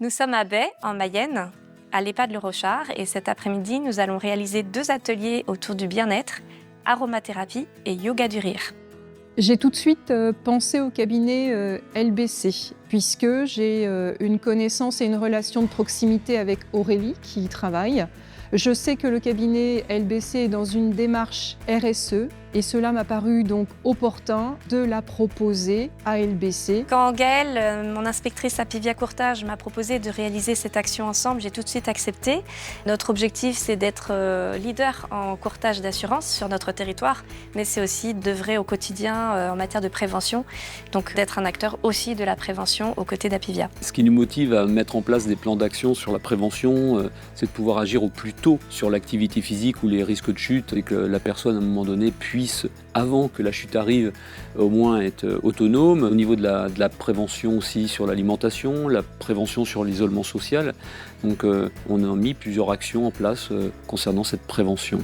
Nous sommes à Baie, en Mayenne, à l'EHPAD Le Rochard, et cet après-midi, nous allons réaliser 2 ateliers autour du bien-être, aromathérapie et yoga du rire. J'ai tout de suite pensé au cabinet LBC, puisque j'ai une connaissance et une relation de proximité avec Aurélie qui y travaille. Je sais que le cabinet LBC est dans une démarche RSE et cela m'a paru donc opportun de la proposer à LBC. Quand Gaëlle, mon inspectrice à Pivia Courtage, m'a proposé de réaliser cette action ensemble, j'ai tout de suite accepté. Notre objectif, c'est d'être leader en courtage d'assurance sur notre territoire, mais c'est aussi d'œuvrer au quotidien en matière de prévention, donc d'être un acteur aussi de la prévention aux côtés d'Apivia. Ce qui nous motive à mettre en place des plans d'action sur la prévention, c'est de pouvoir agir au plus tôt sur l'activité physique ou les risques de chute et que la personne, à un moment donné, puisse, avant que la chute arrive, au moins être autonome. Au niveau de la prévention aussi sur l'alimentation, la prévention sur l'isolement social. Donc on a mis plusieurs actions en place concernant cette prévention.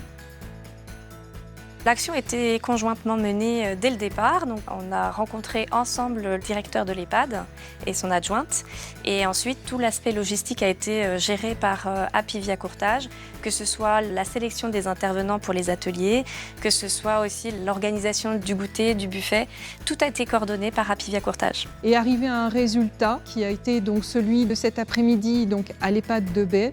L'action était conjointement menée dès le départ. Donc, on a rencontré ensemble le directeur de l'EHPAD et son adjointe. Et ensuite, tout l'aspect logistique a été géré par Apivia Courtage, que ce soit la sélection des intervenants pour les ateliers, que ce soit aussi l'organisation du goûter, du buffet. Tout a été coordonné par Apivia Courtage. Et arrivé à un résultat qui a été donc celui de cet après-midi donc à l'EHPAD de Baie.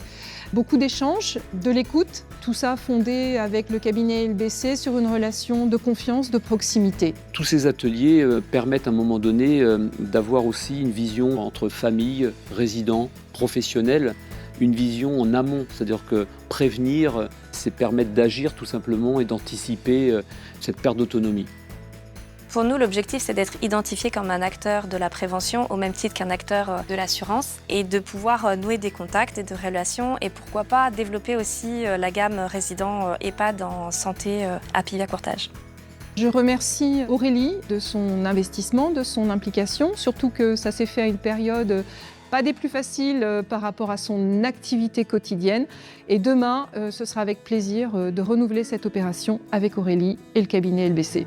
Beaucoup d'échanges, de l'écoute, tout ça fondé avec le cabinet LBC sur une relation de confiance, de proximité. Tous ces ateliers permettent à un moment donné d'avoir aussi une vision entre famille, résidents, professionnels, une vision en amont, c'est-à-dire que prévenir, c'est permettre d'agir tout simplement et d'anticiper cette perte d'autonomie. Pour nous, l'objectif, c'est d'être identifié comme un acteur de la prévention, au même titre qu'un acteur de l'assurance, et de pouvoir nouer des contacts et de relations, et pourquoi pas développer aussi la gamme résident EHPAD en santé à Pivia Courtage. Je remercie Aurélie de son investissement, de son implication, surtout que ça s'est fait à une période pas des plus faciles par rapport à son activité quotidienne. Et demain, ce sera avec plaisir de renouveler cette opération avec Aurélie et le cabinet LBC.